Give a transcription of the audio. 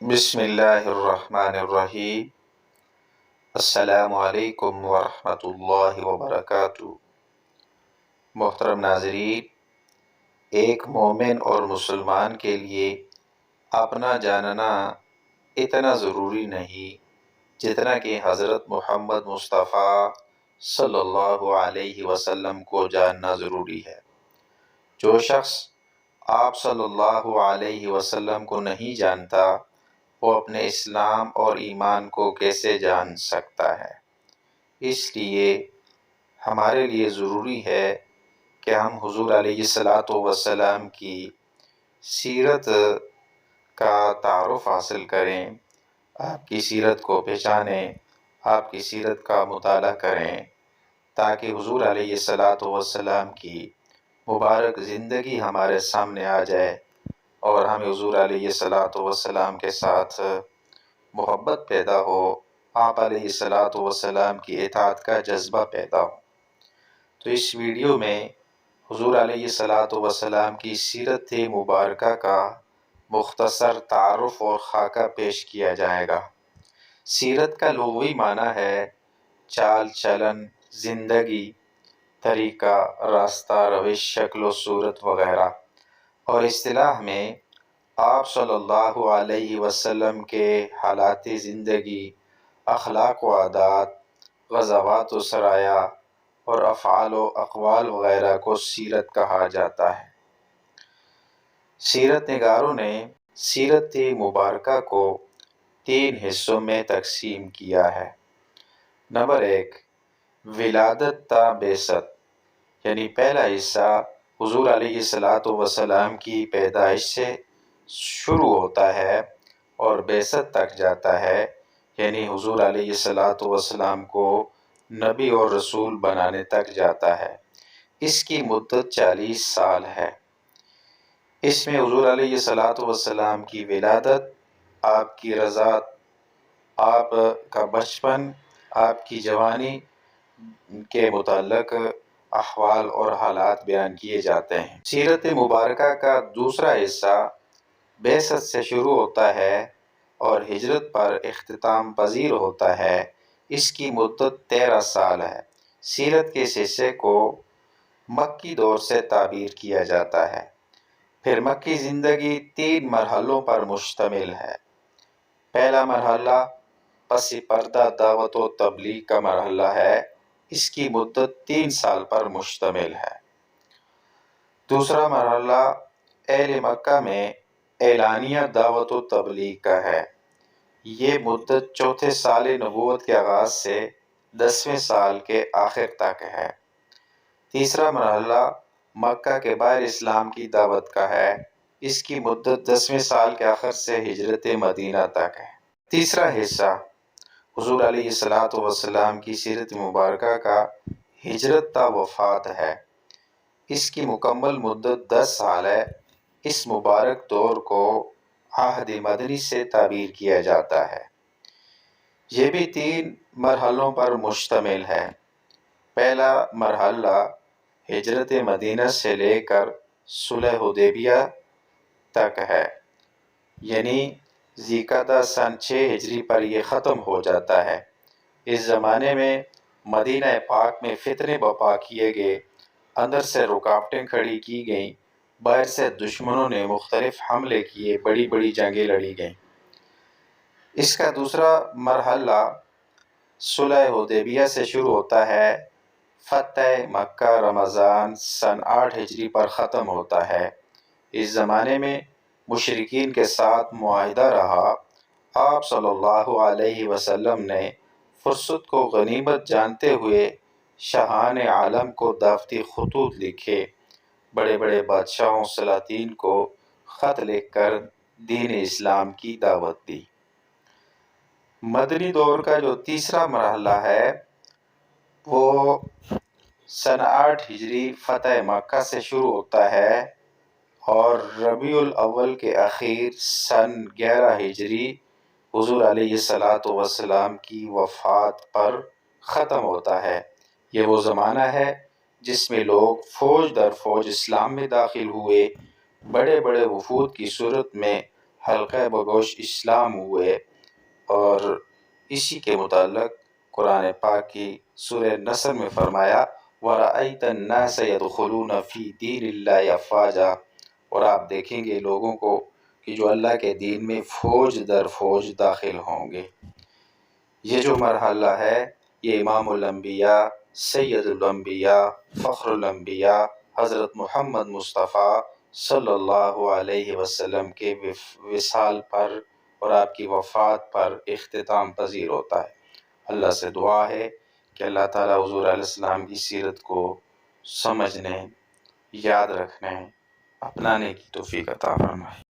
بسم اللہ الرحمن الرحیم۔ السلام علیکم ورحمۃ اللہ وبرکاتہ۔ محترم ناظرین، ایک مومن اور مسلمان کے لیے اپنا جاننا اتنا ضروری نہیں جتنا کہ حضرت محمد مصطفیٰ صلی اللہ علیہ وسلم کو جاننا ضروری ہے۔ جو شخص آپ صلی اللہ علیہ وسلم کو نہیں جانتا، وہ اپنے اسلام اور ایمان کو کیسے جان سکتا ہے؟ اس لیے ہمارے لیے ضروری ہے کہ ہم حضور علیہ السلام کی سیرت کا تعارف حاصل کریں، آپ کی سیرت کو پہچانیں، آپ کی سیرت کا مطالعہ کریں، تاکہ حضور علیہ السلام کی مبارک زندگی ہمارے سامنے آ جائے اور ہمیں حضور علیہ السلام کے ساتھ محبت پیدا ہو، آپ علیہ السلام کی اطاعت کا جذبہ پیدا ہو۔ تو اس ویڈیو میں حضور علیہ السلام کی سیرت مبارکہ کا مختصر تعارف اور خاکہ پیش کیا جائے گا۔ سیرت کا لغوی معنی ہے چال چلن، زندگی، طریقہ، راستہ، روش، شکل و صورت وغیرہ، اور اصطلاح میں آپ صلی اللہ علیہ وسلم کے حالات زندگی، اخلاق و عادات، غزوات و سرایا اور افعال و اقوال وغیرہ کو سیرت کہا جاتا ہے۔ سیرت نگاروں نے سیرت مبارکہ کو 3 حصوں میں تقسیم کیا ہے۔ نمبر 1، ولادت تا بعثت، یعنی پہلا حصہ حضور علیہ السلام کی پیدائش سے شروع ہوتا ہے اور بعثت تک جاتا ہے، یعنی حضور علیہ السلام کو نبی اور رسول بنانے تک جاتا ہے۔ اس کی مدت 40 سال ہے۔ اس میں حضور علیہ السلام کی ولادت، آپ کی رضاعت، آپ کا بچپن، آپ کی جوانی کے متعلق احوال اور حالات بیان کیے جاتے ہیں۔ سیرت مبارکہ کا دوسرا حصہ بعثت سے شروع ہوتا ہے اور ہجرت پر اختتام پذیر ہوتا ہے۔ اس کی مدت 13 سال ہے۔ سیرت کے اس حصے کو مکی دور سے تعبیر کیا جاتا ہے۔ پھر مکی زندگی 3 مرحلوں پر مشتمل ہے۔ پہلا مرحلہ پس پردہ دعوت و تبلیغ کا مرحلہ ہے۔ اس کی مدت 3 سال پر مشتمل ہے۔ دوسرا مرحلہ اہل مکہ میں اعلانیہ دعوت و تبلیغ کا ہے۔ یہ مدت 4 سال نبوت کے آغاز سے 10ویں سال کے آخر تک ہے۔ تیسرا مرحلہ مکہ کے باہر اسلام کی دعوت کا ہے۔ اس کی مدت 10ویں سال کے آخر سے ہجرت مدینہ تک ہے۔ تیسرا حصہ حضور علیہ السلام کی سیرت مبارکہ کا ہجرت تا وفات ہے۔ اس کی مکمل مدت 10 سال ہے۔ اس مبارک دور کو عہد مدنی سے تعبیر کیا جاتا ہے۔ یہ بھی 3 مرحلوں پر مشتمل ہے۔ پہلا مرحلہ ہجرت مدینہ سے لے کر صلح حدیبیہ تک ہے، یعنی ذی القعدہ سن 6 ہجری پر یہ ختم ہو جاتا ہے۔ اس زمانے میں مدینہ پاک میں فتنے برپا کیے گئے، اندر سے رکاوٹیں کھڑی کی گئیں، باہر سے دشمنوں نے مختلف حملے کیے، بڑی بڑی جنگیں لڑی گئیں۔ اس کا دوسرا مرحلہ صلح حدیبیہ سے شروع ہوتا ہے۔ فتح مکہ رمضان سن 8 ہجری پر ختم ہوتا ہے۔ اس زمانے میں مشرکین کے ساتھ معاہدہ رہا۔ آپ صلی اللہ علیہ وسلم نے فرصت کو غنیمت جانتے ہوئے شاہان عالم کو دعوتی خطوط لکھے، بڑے بڑے بادشاہوں سلاطین کو خط لکھ کر دین اسلام کی دعوت دی۔ مدنی دور کا جو تیسرا مرحلہ ہے وہ سن 8 ہجری فتح مکہ سے شروع ہوتا ہے اور ربیع الاول کے اخیر سن 11 ہجری حضور علیہ السلام کی وفات پر ختم ہوتا ہے۔ یہ وہ زمانہ ہے جس میں لوگ فوج در فوج اسلام میں داخل ہوئے، بڑے بڑے وفود کی صورت میں حلقہ بگوش اسلام ہوئے، اور اسی کے متعلق قرآن پاک کی سورہ نصر میں فرمایا وَرَأَيْتَ النَّاسَ يَدْخُلُونَ فِي دِينِ اللَّهِ أَفْوَاجًا، اور آپ دیکھیں گے لوگوں کو کہ جو اللہ کے دین میں فوج در فوج داخل ہوں گے۔ یہ جو مرحلہ ہے یہ امام الانبیاء، سید الانبیاء، فخر الانبیاء حضرت محمد مصطفیٰ صلی اللہ علیہ وسلم کے وصال پر اور آپ کی وفات پر اختتام پذیر ہوتا ہے۔ اللہ سے دعا ہے کہ اللہ تعالیٰ حضور علیہ السلام کی سیرت کو سمجھنے، یاد رکھنے، اپنانے کی توفیق عطا فرمائے۔